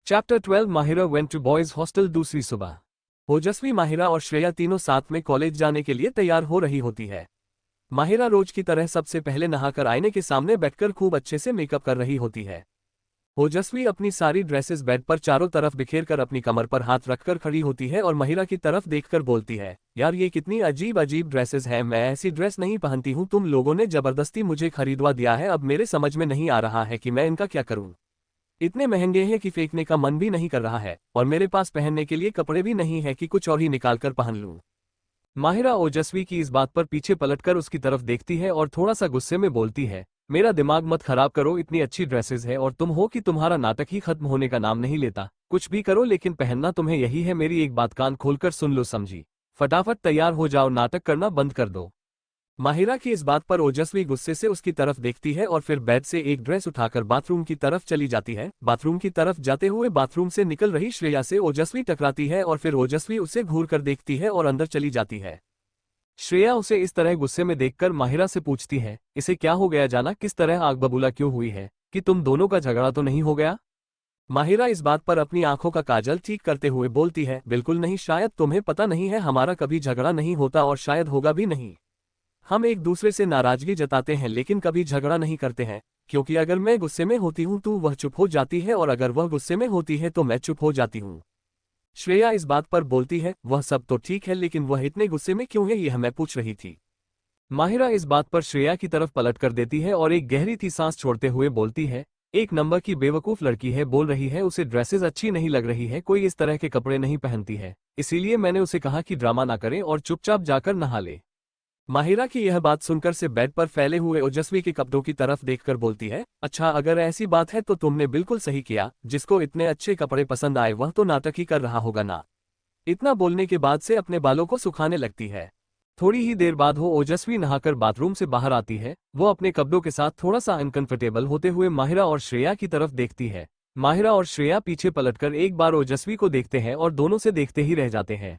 Chapter 12 Mahira went to boys hostel. दूसरी सुबह ओजस्वी, माहिरा और श्रेया तीनों साथ में कॉलेज जाने के लिए तैयार हो रही होती है। माहिरा रोज की तरह सबसे पहले नहाकर आईने के सामने बैठकर खूब अच्छे से मेकअप कर रही होती है। ओजस्वी अपनी सारी ड्रेसेस बेड पर चारों तरफ बिखेर कर अपनी कमर पर हाथ रखकर खड़ी होती है और माहिरा की तरफ देखकर बोलती है, यार ये कितनी अजीब अजीब ड्रेसेस हैं, मैं ऐसी ड्रेस नहीं पहनती हूँ, तुम लोगों ने जबरदस्ती मुझे खरीदवा दिया है, अब मेरे समझ में नहीं आ रहा है कि मैं इनका क्या करूँ। इतने महंगे हैं कि फेंकने का मन भी नहीं कर रहा है और मेरे पास पहनने के लिए कपड़े भी नहीं है कि कुछ और ही निकाल कर पहन लूं। माहिरा ओजस्वी की इस बात पर पीछे पलटकर उसकी तरफ देखती है और थोड़ा सा गुस्से में बोलती है, मेरा दिमाग मत खराब करो, इतनी अच्छी ड्रेसेस है और तुम हो कि तुम्हारा नाटक ही खत्म होने का नाम नहीं लेता। कुछ भी करो लेकिन पहनना तुम्हें यही है, मेरी एक बात कान खोलकर सुन लो, समझी? फटाफट तैयार हो जाओ, नाटक करना बंद कर दो। माहिरा की इस बात पर ओजस्वी गुस्से से उसकी तरफ देखती है और फिर बेड से एक ड्रेस उठाकर बाथरूम की तरफ चली जाती है। बाथरूम की तरफ जाते हुए बाथरूम से निकल रही श्रेया से ओजस्वी टकराती है और फिर ओजस्वी उसे घूर कर देखती है और अंदर चली जाती है। श्रेया उसे इस तरह गुस्से में देखकर माहिरा से पूछती है, इसे क्या हो गया जाना, किस तरह आग बबूला क्यों हुई है, कि तुम दोनों का झगड़ा तो नहीं हो गया? माहिरा इस बात पर अपनी आंखों का काजल ठीक करते हुए बोलती है, बिल्कुल नहीं, शायद तुम्हें पता नहीं है, हमारा कभी झगड़ा नहीं होता और शायद होगा भी नहीं। हम एक दूसरे से नाराजगी जताते हैं लेकिन कभी झगड़ा नहीं करते हैं, क्योंकि अगर मैं गुस्से में होती हूं तो वह चुप हो जाती है और अगर वह गुस्से में होती है तो मैं चुप हो जाती हूं। श्रेया इस बात पर बोलती है, वह सब तो ठीक है लेकिन वह इतने गुस्से में क्यों है, यह मैं पूछ रही थी। माहिरा इस बात पर श्रेया की तरफ पलट कर देती है और एक गहरी सी सांस छोड़ते हुए बोलती है, एक नंबर की बेवकूफ लड़की है, बोल रही है उसे ड्रेसेस अच्छी नहीं लग रही है, कोई इस तरह के कपड़े नहीं पहनती है, इसीलिए मैंने उसे कहा कि ड्रामा ना करे और चुपचाप जाकर नहा ले। माहिरा की यह बात सुनकर से बेड पर फैले हुए ओजस्वी के कपड़ों की तरफ देखकर बोलती है, अच्छा अगर ऐसी बात है तो तुमने बिल्कुल सही किया, जिसको इतने अच्छे कपड़े पसंद आए वह तो नाटक ही कर रहा होगा ना। इतना बोलने के बाद से अपने बालों को सुखाने लगती है। थोड़ी ही देर बाद हो ओजस्वी नहाकर बाथरूम से बाहर आती है। वो अपने कपड़ों के साथ थोड़ा सा अनकंफर्टेबल होते हुए माहिरा और श्रेया की तरफ देखती है। माहिरा और श्रेया पीछे पलटकर एक बार ओजस्वी को देखते हैं और दोनों से देखते ही रह जाते हैं।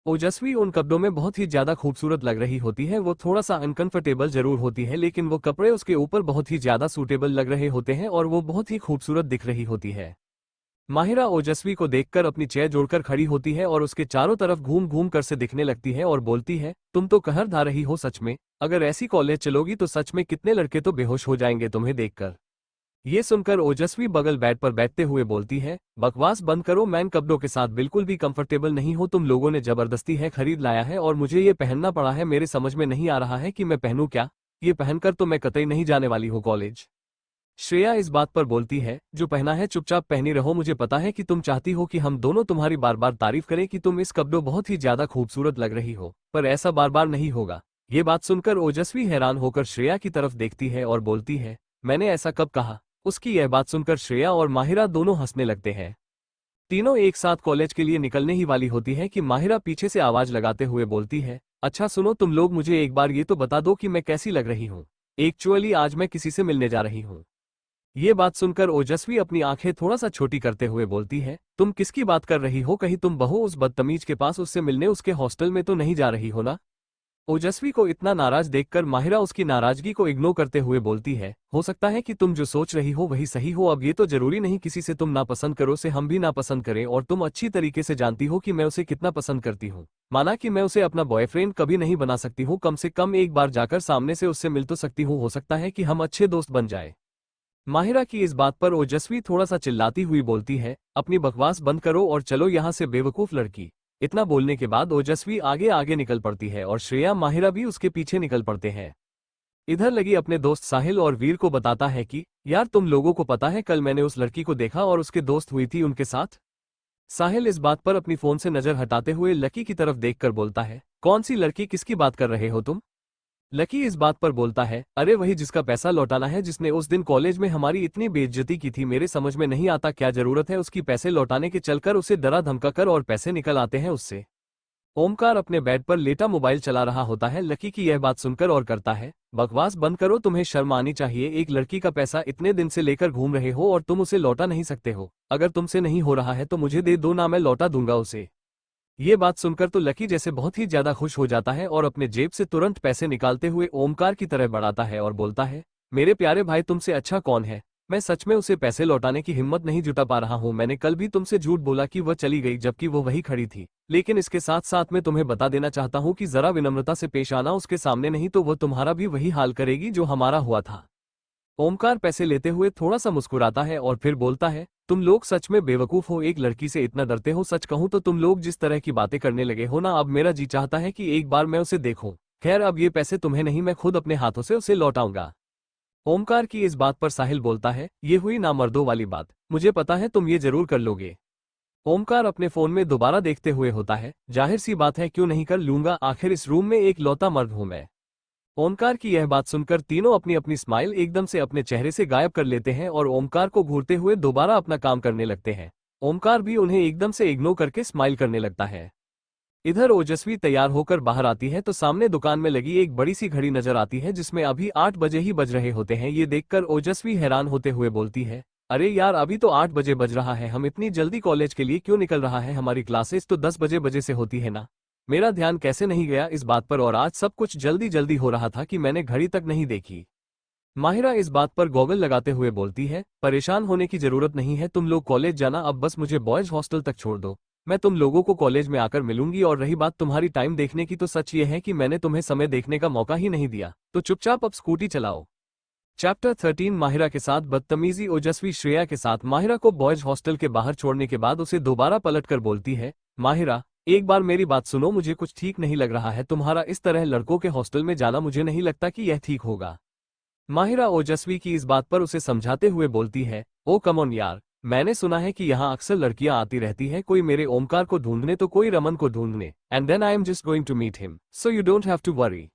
ओजस्वी उन कपड़ों में बहुत ही ज्यादा खूबसूरत लग रही होती है, वो थोड़ा सा अनकंफर्टेबल जरूर होती है लेकिन वो कपड़े उसके ऊपर बहुत ही ज्यादा सूटेबल लग रहे होते हैं और वो बहुत ही खूबसूरत दिख रही होती है। माहिरा ओजस्वी को देखकर अपनी चेयर जोड़कर खड़ी होती है और उसके चारों तरफ घूम घूम कर से दिखने लगती है और बोलती है, तुम तो कहर ढा रही हो सच में, अगर ऐसी कॉलेज चलोगी तो सच में कितने लड़के तो बेहोश हो जाएंगे तुम्हें देखकर। ये सुनकर ओजस्वी बगल बेड पर बैठते हुए बोलती है, बकवास बंद करो, मैं इन कपड़ों के साथ बिल्कुल भी कंफर्टेबल नहीं हूं, तुम लोगों ने जबरदस्ती है खरीद लाया है और मुझे ये पहनना पड़ा है, मेरे समझ में नहीं आ रहा है कि मैं पहनूं क्या, ये पहनकर तो मैं कतई नहीं जाने वाली हूं कॉलेज। श्रेया इस बात पर बोलती है, जो पहना है चुपचाप पहनी रहो, मुझे पता है कि तुम चाहती हो कि हम दोनों तुम्हारी बार बार तारीफ करें कि तुम इस कपड़ों बहुत ही ज्यादा खूबसूरत लग रही हो, पर ऐसा बार बार नहीं होगा। ये बात सुनकर ओजस्वी हैरान होकर श्रेया की तरफ देखती है और बोलती है, मैंने ऐसा कब कहा? उसकी यह बात सुनकर श्रेया और माहिरा दोनों हंसने लगते हैं। तीनों एक साथ कॉलेज के लिए निकलने ही वाली होती है कि माहिरा पीछे से आवाज लगाते हुए बोलती है, अच्छा सुनो तुम लोग, मुझे एक बार ये तो बता दो कि मैं कैसी लग रही हूँ, एक्चुअली आज मैं किसी से मिलने जा रही हूँ। ये बात सुनकर ओजस्वी अपनी आंखें थोड़ा सा छोटी करते हुए बोलती है, तुम किसकी बात कर रही हो, कहीं तुम बहू उस बदतमीज के पास उससे मिलने उसके हॉस्टल में तो नहीं जा रही हो ना? ओजस्वी को इतना नाराज देखकर माहिरा उसकी नाराजगी को इग्नोर करते हुए बोलती है, हो सकता है कि तुम जो सोच रही हो वही सही हो, अब ये तो जरूरी नहीं किसी से तुम नापसंद करो से हम भी नापसंद करें, और तुम अच्छी तरीके से जानती हो कि मैं उसे कितना पसंद करती हूँ। माना कि मैं उसे अपना बॉयफ्रेंड कभी नहीं बना सकती हूँ, कम से कम एक बार जाकर सामने से उससे मिल तो सकती हूँ, हो सकता है कि हम अच्छे दोस्त बन जाए। माहिरा की इस बात पर ओजस्वी थोड़ा सा चिल्लाती हुई बोलती है, अपनी बकवास बंद करो और चलो यहाँ से बेवकूफ लड़की। इतना बोलने के बाद ओजस्वी आगे आगे निकल पड़ती है और श्रेया माहिरा भी उसके पीछे निकल पड़ते हैं। इधर लगी अपने दोस्त साहिल और वीर को बताता है कि यार तुम लोगों को पता है कल मैंने उस लड़की को देखा और उसके दोस्त हुई थी उनके साथ। साहिल इस बात पर अपनी फोन से नजर हटाते हुए लकी की तरफ देखकर बोलता है, कौन सी लड़की, किसकी बात कर रहे हो तुम? लकी इस बात पर बोलता है, अरे वही जिसका पैसा लौटाना है, जिसने उस दिन कॉलेज में हमारी इतनी बेइज्जती की थी, मेरे समझ में नहीं आता क्या जरूरत है उसकी पैसे लौटाने के, चलकर उसे डरा धमका कर और पैसे निकल आते हैं उससे। ओमकार अपने बेड पर लेटा मोबाइल चला रहा होता है लकी की यह बात सुनकर और करता है, बकवास बंद करो, तुम्हें शर्म आनी चाहिए, एक लड़की का पैसा इतने दिन से लेकर घूम रहे हो और तुम उसे लौटा नहीं सकते हो, अगर तुमसे नहीं हो रहा है तो मुझे दे दो ना, मैं लौटा दूंगा उसे। ये बात सुनकर तो लकी जैसे बहुत ही ज्यादा खुश हो जाता है और अपने जेब से तुरंत पैसे निकालते हुए ओमकार की तरह बढ़ाता है और बोलता है, मेरे प्यारे भाई तुमसे अच्छा कौन है, मैं सच में उसे पैसे लौटाने की हिम्मत नहीं जुटा पा रहा हूँ। मैंने कल भी तुमसे झूठ बोला कि वह चली गई जबकि वो वही खड़ी थी। लेकिन इसके साथ साथ मैं तुम्हें बता देना चाहता हूँ कि जरा विनम्रता से पेश आना उसके सामने, नहीं तो वह तुम्हारा भी वही हाल करेगी जो हमारा हुआ था। ओमकार पैसे लेते हुए थोड़ा सा मुस्कुराता है और फिर बोलता है, तुम लोग सच में बेवकूफ हो, एक लड़की से इतना डरते हो। सच कहूं तो तुम लोग जिस तरह की बातें करने लगे हो ना, अब मेरा जी चाहता है कि एक बार मैं उसे देखूं। खैर अब ये पैसे तुम्हें नहीं, मैं खुद अपने हाथों से उसे लौटाऊंगा। ओमकार की इस बात पर साहिल बोलता है, ये हुई ना मर्दों वाली बात, मुझे पता है तुम ये जरूर कर लोगे। ओमकार अपने फोन में दोबारा देखते हुए होता है, जाहिर सी बात है क्यों नहीं कर लूंगा, आखिर इस रूम में एक लौता मर्द हूं मैं। ओमकार की यह बात सुनकर तीनों अपनी अपनी स्माइल एकदम से अपने चेहरे से गायब कर लेते हैं और ओमकार को घूरते हुए दोबारा अपना काम करने लगते हैं। ओमकार भी उन्हें एकदम से इग्नोर करके स्माइल करने लगता है। इधर ओजस्वी तैयार होकर बाहर आती है तो सामने दुकान में लगी एक बड़ी सी घड़ी नजर आती है जिसमें अभी 8 बजे ही बज रहे होते हैं। ये देखकर ओजस्वी हैरान होते हुए बोलती है, अरे यार अभी तो 8 बजे बज रहा है, हम इतनी जल्दी कॉलेज के लिए क्यों निकल रहा है, हमारी क्लासेस तो 10 बजे से होती है ना। मेरा ध्यान कैसे नहीं गया इस बात पर, और आज सब कुछ जल्दी जल्दी हो रहा था कि मैंने घड़ी तक नहीं देखी। माहिरा इस बात पर गॉगल लगाते हुए बोलती है, परेशान होने की जरूरत नहीं है, तुम लोग कॉलेज जाना, अब बस मुझे बॉयज हॉस्टल तक छोड़ दो। मैं तुम लोगों को कॉलेज में आकर मिलूंगी। और रही बात तुम्हारी टाइम देखने की, तो सच ये है कि मैंने तुम्हें समय देखने का मौका ही नहीं दिया, तो चुपचाप अब स्कूटी चलाओ। चैप्टर 13 माहिरा के साथ बदतमीजी। ओजस्वी श्रेया के साथ माहिरा को बॉयज हॉस्टल के बाहर छोड़ने के बाद उसे दोबारा पलटकर बोलती है, माहिरा एक बार मेरी बात सुनो, मुझे कुछ ठीक नहीं लग रहा है, तुम्हारा इस तरह लड़कों के हॉस्टल में जाना मुझे नहीं लगता कि यह ठीक होगा। माहिरा ओजस्वी की इस बात पर उसे समझाते हुए बोलती है, ओ कम ऑन यार, मैंने सुना है कि यहाँ अक्सर लड़कियां आती रहती हैं, कोई मेरे ओमकार को ढूंढने तो कोई रमन को ढूंढने, and then I am just going to meet him, so you don't have to worry.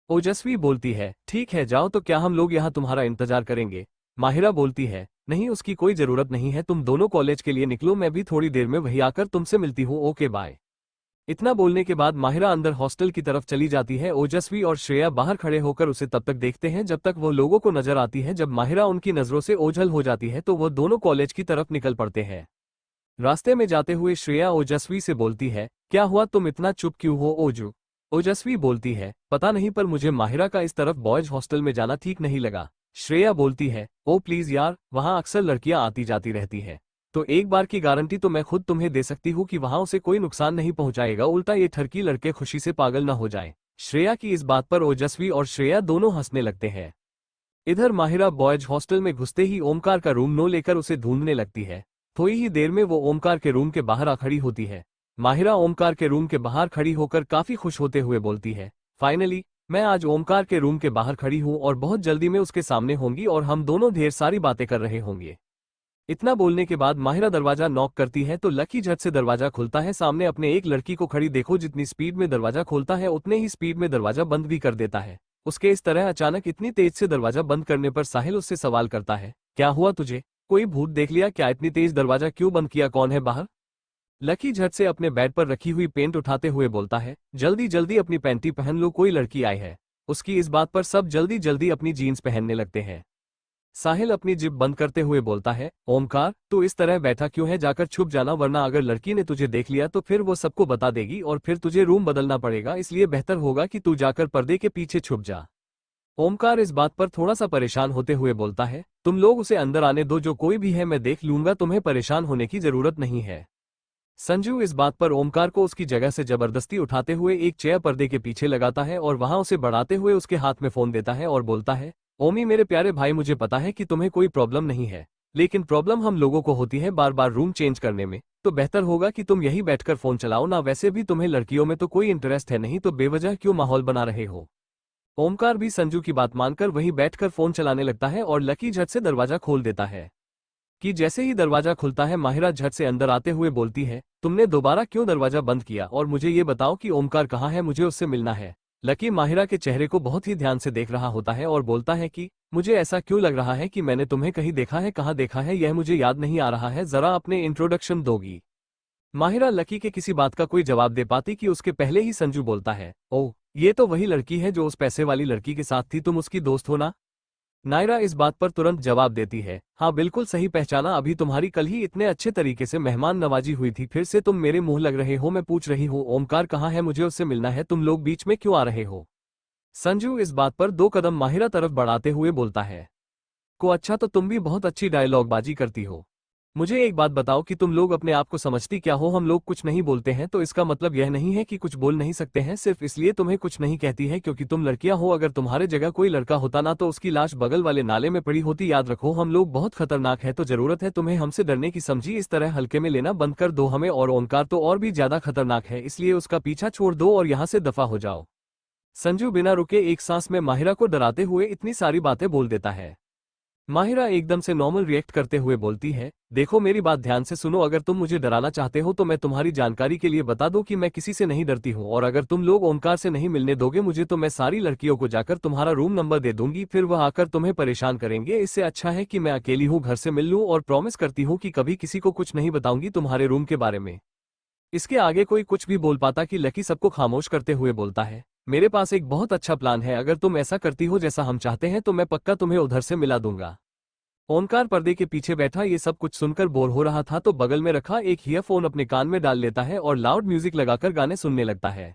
Ojaswi बोलती है, ठीक है जाओ, तो क्या हम लोग यहाँ तुम्हारा इंतजार करेंगे। माहिरा बोलती है, नहीं उसकी कोई जरूरत नहीं है, तुम दोनों कॉलेज के लिए निकलो, मैं भी थोड़ी देर में वही आकर तुमसे मिलती हूँ, ओके बाय। इतना बोलने के बाद माहिरा अंदर हॉस्टल की तरफ चली जाती है। ओजस्वी और श्रेया बाहर खड़े होकर उसे तब तक देखते हैं जब तक वो लोगों को नजर आती है। जब माहिरा उनकी नजरों से ओझल हो जाती है तो वो दोनों कॉलेज की तरफ निकल पड़ते हैं। रास्ते में जाते हुए श्रेया ओजस्वी से बोलती है, क्या हुआ, तुम इतना चुप क्यों हो ओजू। ओजस्वी बोलती है, पता नहीं पर मुझे माहिरा का इस तरफ बॉयज हॉस्टल में जाना ठीक नहीं लगा। श्रेया बोलती है, ओ प्लीज यार, वहां अक्सर लड़कियां आती जाती रहती है, तो एक बार की गारंटी तो मैं खुद तुम्हें दे सकती हूँ कि वहां उसे कोई नुकसान नहीं पहुंचाएगा, उल्टा ये ठरकी लड़के खुशी से पागल न हो जाए। श्रेया की इस बात पर ओजस्वी और श्रेया दोनों हंसने लगते हैं। इधर माहिरा बॉयज हॉस्टल में घुसते ही ओमकार का रूम नो लेकर उसे ढूंढने लगती है। थोड़ी ही देर में वो ओमकार के रूम के बाहर आ खड़ी होती है। माहिरा ओमकार के रूम के बाहर खड़ी होकर काफी खुश होते हुए बोलती है, फाइनली मैं आज ओमकार के रूम के बाहर खड़ी हूँ और बहुत जल्दी में उसके सामने होंगी और हम दोनों ढेर सारी बातें कर रहे होंगे। इतना बोलने के बाद माहिरा दरवाजा नॉक करती है तो लकी झट से दरवाजा खुलता है। सामने अपने एक लड़की को खड़ी देखो, जितनी स्पीड में दरवाजा खोलता है उतने ही स्पीड में दरवाजा बंद भी कर देता है। उसके इस तरह अचानक इतनी तेज से दरवाजा बंद करने पर साहिल उससे सवाल करता है, क्या हुआ तुझे, कोई भूत देख लिया क्या, इतनी तेज दरवाजा क्यों बंद किया, कौन है बाहर। लकी झट से अपने बेड पर रखी हुई पेंट उठाते हुए बोलता है, जल्दी जल्दी अपनी पैंटी पहन लो, कोई लड़की आई है। उसकी इस बात पर सब जल्दी जल्दी अपनी जीन्स पहनने लगते हैं। साहिल अपनी जिप बंद करते हुए बोलता है, ओमकार तू इस तरह बैठा क्यों है, जाकर छुप जाना, वरना अगर लड़की ने तुझे देख लिया तो फिर वो सबको बता देगी और फिर तुझे रूम बदलना पड़ेगा, इसलिए बेहतर होगा कि तू जाकर पर्दे के पीछे छुप जा। ओमकार इस बात पर थोड़ा सा परेशान होते हुए बोलता है, तुम लोग उसे अंदर आने दो, जो कोई भी है मैं देख लूंगा, तुम्हें परेशान होने की जरूरत नहीं है। संजू इस बात पर ओमकार को उसकी जगह से जबरदस्ती उठाते हुए एक चेयर पर्दे के पीछे लगाता है और वहां उसे बढ़ाते हुए उसके हाथ में फोन देता है और बोलता है, ओमी मेरे प्यारे भाई, मुझे पता है कि तुम्हें कोई प्रॉब्लम नहीं है, लेकिन प्रॉब्लम हम लोगों को होती है बार बार रूम चेंज करने में, तो बेहतर होगा कि तुम यही बैठकर फोन चलाओ ना, वैसे भी तुम्हें लड़कियों में तो कोई इंटरेस्ट है नहीं, तो बेवजह क्यों माहौल बना रहे हो। ओमकार भी संजू की बात मानकर वहीं बैठकर फोन चलाने लगता है और लकी झट से दरवाजा खोल देता है। कि जैसे ही दरवाजा खुलता है माहिरा झट से अंदर आते हुए बोलती है, तुमने दोबारा क्यों दरवाजा बंद किया, और मुझे ये बताओ कि ओमकार कहाँ है, मुझे उससे मिलना है। लकी माहिरा के चेहरे को बहुत ही ध्यान से देख रहा होता है और बोलता है कि मुझे ऐसा क्यों लग रहा है कि मैंने तुम्हें कहीं देखा है, कहाँ देखा है यह मुझे याद नहीं आ रहा है, जरा अपने इंट्रोडक्शन दोगी। माहिरा लकी के किसी बात का कोई जवाब दे पाती कि उसके पहले ही संजू बोलता है, ओह ये तो वही लड़की है जो उस पैसे वाली लड़की के साथ थी, तुम उसकी दोस्त हो ना। नायरा इस बात पर तुरंत जवाब देती है, हाँ बिल्कुल सही पहचाना, अभी तुम्हारी कल ही इतने अच्छे तरीके से मेहमान नवाजी हुई थी, फिर से तुम मेरे मुंह लग रहे हो। मैं पूछ रही हूँ ओमकार कहाँ है, मुझे उससे मिलना है, तुम लोग बीच में क्यों आ रहे हो। संजू इस बात पर 2 कदम माहिरा तरफ बढ़ाते हुए बोलता है। को अच्छा तो तुम भी बहुत अच्छी डायलॉग बाजी करती हो। मुझे एक बात बताओ कि तुम लोग अपने आप को समझती क्या हो? हम लोग कुछ नहीं बोलते हैं तो इसका मतलब यह नहीं है कि कुछ बोल नहीं सकते हैं, सिर्फ इसलिए तुम्हें कुछ नहीं कहती है क्योंकि तुम लड़कियां हो। अगर तुम्हारे जगह कोई लड़का होता ना तो उसकी लाश बगल वाले नाले में पड़ी होती। याद रखो हम लोग बहुत खतरनाक है, तो जरूरत है तुम्हें हमसे डरने की। समझी? इस तरह हल्के में लेना बंद कर दो हमें, और ओंकार तो और भी ज्यादा खतरनाक है, इसलिए उसका पीछा छोड़ दो और यहाँ से दफा हो जाओ। संजू बिना रुके एक सांस में माहिरा को डराते हुए इतनी सारी बातें बोल देता है। माहिरा एकदम से नॉर्मल रिएक्ट करते हुए बोलती है, देखो मेरी बात ध्यान से सुनो, अगर तुम मुझे डराना चाहते हो तो मैं तुम्हारी जानकारी के लिए बता दूं कि मैं किसी से नहीं डरती हूं, और अगर तुम लोग ओंकार से नहीं मिलने दोगे मुझे तो मैं सारी लड़कियों को जाकर तुम्हारा रूम नंबर दे दूंगी, फिर वह आकर तुम्हें परेशान करेंगे। इससे अच्छा है कि मैं अकेली हूं, घर से मिल लूं, और प्रॉमिस करती हूं कि कभी किसी को कुछ नहीं बताऊंगी तुम्हारे रूम के बारे में। इसके आगे कोई कुछ भी बोल पाता कि लकी सबको खामोश करते हुए बोलता है, मेरे पास एक बहुत अच्छा प्लान है, अगर तुम ऐसा करती हो जैसा हम चाहते हैं तो मैं पक्का तुम्हें उधर से मिला दूंगा। ओंकार पर्दे के पीछे बैठा ये सब कुछ सुनकर बोर हो रहा था तो बगल में रखा एक ईयरफोन अपने कान में डाल लेता है और लाउड म्यूजिक लगाकर गाने सुनने लगता है।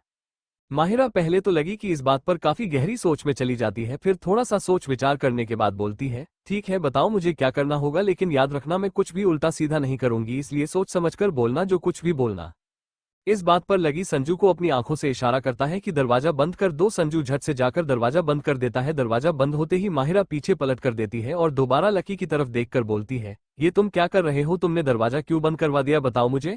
माहिरा पहले तो लगी कि इस बात पर काफी गहरी सोच में चली जाती है, फिर थोड़ा सा सोच विचार करने के बाद बोलती है, ठीक है बताओ मुझे क्या करना होगा, लेकिन याद रखना मैं कुछ भी उल्टा सीधा नहीं करूंगी, इसलिए सोच समझकर बोलना जो कुछ भी बोलना। इस बात पर लगी संजू को अपनी आंखों से इशारा करता है कि दरवाजा बंद कर दो। संजू झट से जाकर दरवाजा बंद कर देता है। दरवाजा बंद होते ही माहिरा पीछे पलट कर देती है और दोबारा लकी की तरफ देखकर बोलती है, ये तुम क्या कर रहे हो? तुमने दरवाजा क्यों बंद करवा दिया, बताओ मुझे।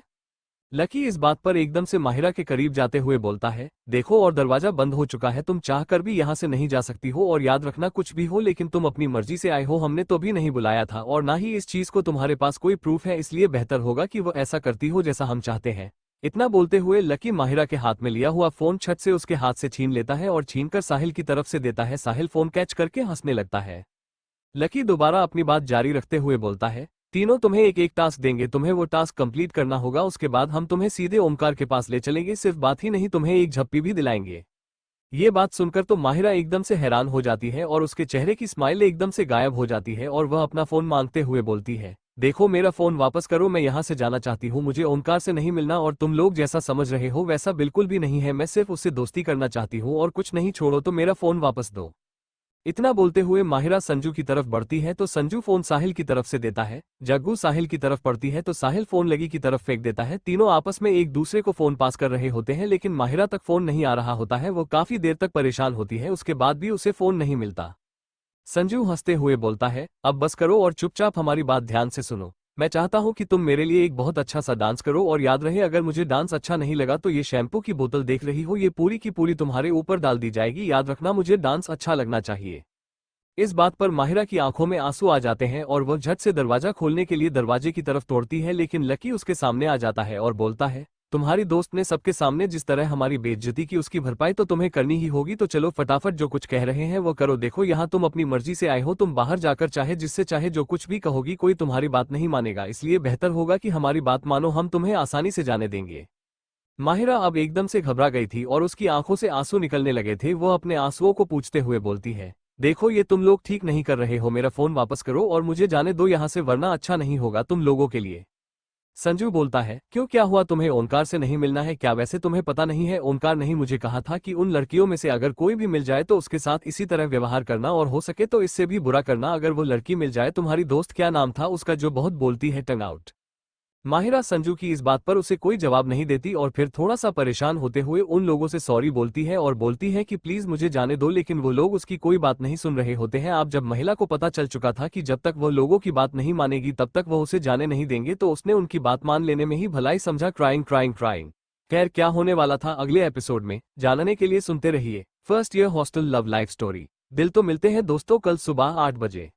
लकी इस बात पर एकदम से माहिरा के करीब जाते हुए बोलता है, देखो और दरवाजा बंद हो चुका है, तुम चाहकर भी यहाँ से नहीं जा सकती हो, और याद रखना कुछ भी हो लेकिन तुम अपनी मर्जी से आए हो, हमने तो भी नहीं बुलाया था और ना ही इस चीज को तुम्हारे पास कोई प्रूफ है, इसलिए बेहतर होगा कि वो ऐसा करती हो जैसा हम चाहते हैं। इतना बोलते हुए लकी माहिरा के हाथ में लिया हुआ फोन छत से उसके हाथ से छीन लेता है और छीनकर साहिल की तरफ से देता है। साहिल फोन कैच करके हंसने लगता है। लकी दोबारा अपनी बात जारी रखते हुए बोलता है, तीनों तुम्हें एक एक टास्क देंगे, तुम्हें वो टास्क कंप्लीट करना होगा, उसके बाद हम तुम्हें सीधे ओमकार के पास ले चलेंगे, सिर्फ बात ही नहीं तुम्हें एक झप्पी भी दिलाएंगे। ये बात सुनकर तो माहिरा एकदम से हैरान हो जाती है और उसके चेहरे की स्माइल एकदम से गायब हो जाती है और वह अपना फोन मांगते हुए बोलती है, देखो मेरा फोन वापस करो, मैं यहाँ से जाना चाहती हूँ, मुझे ओमकार से नहीं मिलना, और तुम लोग जैसा समझ रहे हो वैसा बिल्कुल भी नहीं है, मैं सिर्फ उससे दोस्ती करना चाहती हूँ और कुछ नहीं, छोड़ो तो मेरा फोन वापस दो। इतना बोलते हुए माहिरा संजू की तरफ बढ़ती है तो संजू फोन साहिल की तरफ से देता है। जग्गू साहिल की तरफ पड़ती है तो साहिल फोन लकी की तरफ फेंक देता है। तीनों आपस में एक दूसरे को फोन पास कर रहे होते हैं लेकिन माहिरा तक फोन नहीं आ रहा होता है। वो काफी देर तक परेशान होती है, उसके बाद भी उसे फोन नहीं मिलता। संजू हंसते हुए बोलता है, अब बस करो और चुपचाप हमारी बात ध्यान से सुनो। मैं चाहता हूं कि तुम मेरे लिए एक बहुत अच्छा सा डांस करो, और याद रहे अगर मुझे डांस अच्छा नहीं लगा तो ये शैम्पू की बोतल देख रही हो, ये पूरी की पूरी तुम्हारे ऊपर डाल दी जाएगी। याद रखना मुझे डांस अच्छा लगना चाहिए। इस बात पर माहिरा की आंखों में आंसू आ जाते हैं और वह झट से दरवाजा खोलने के लिए दरवाजे की तरफ तोड़ती है, लेकिन लकी उसके सामने आ जाता है और बोलता है, तुम्हारी दोस्त ने सबके सामने जिस तरह हमारी बेइज्जती की उसकी भरपाई तो तुम्हें करनी ही होगी, तो चलो फटाफट जो कुछ कह रहे हैं वो करो। देखो यहाँ तुम अपनी मर्जी से आए हो, तुम बाहर जाकर चाहे जिससे चाहे जो कुछ भी कहोगी कोई तुम्हारी बात नहीं मानेगा, इसलिए बेहतर होगा कि हमारी बात मानो, हम तुम्हें आसानी से जाने देंगे। माहिरा अब एकदम से घबरा गई थी और उसकी आंखों से आंसू निकलने लगे थे। वो अपने आंसुओं को पूछते हुए बोलती है, देखो ये तुम लोग ठीक नहीं कर रहे हो, मेरा फोन वापस करो और मुझे जाने दो यहाँ से, वरना अच्छा नहीं होगा तुम लोगों के लिए। संजू बोलता है, क्यों क्या हुआ, तुम्हें ओंकार से नहीं मिलना है क्या? वैसे तुम्हें पता नहीं है ओंकार नहीं मुझे कहा था कि उन लड़कियों में से अगर कोई भी मिल जाए तो उसके साथ इसी तरह व्यवहार करना, और हो सके तो इससे भी बुरा करना। अगर वो लड़की मिल जाए, तुम्हारी दोस्त क्या नाम था उसका जो बहुत बोलती है, टर्न आउट। माहिरा संजू की इस बात पर उसे कोई जवाब नहीं देती और फिर थोड़ा सा परेशान होते हुए उन लोगों से सॉरी बोलती है और बोलती है कि प्लीज मुझे जाने दो, लेकिन वो लोग उसकी कोई बात नहीं सुन रहे होते हैं। अब जब महिला को पता चल चुका था कि जब तक वो लोगों की बात नहीं मानेगी तब तक वो उसे जाने नहीं देंगे, तो उसने उनकी बात मान लेने में ही भलाई समझा। Crying crying crying. खैर क्या होने वाला था अगले एपिसोड में जानने के लिए सुनते रहिए first year hostel love life story. दिल तो मिलते हैं दोस्तों कल सुबह 8 बजे।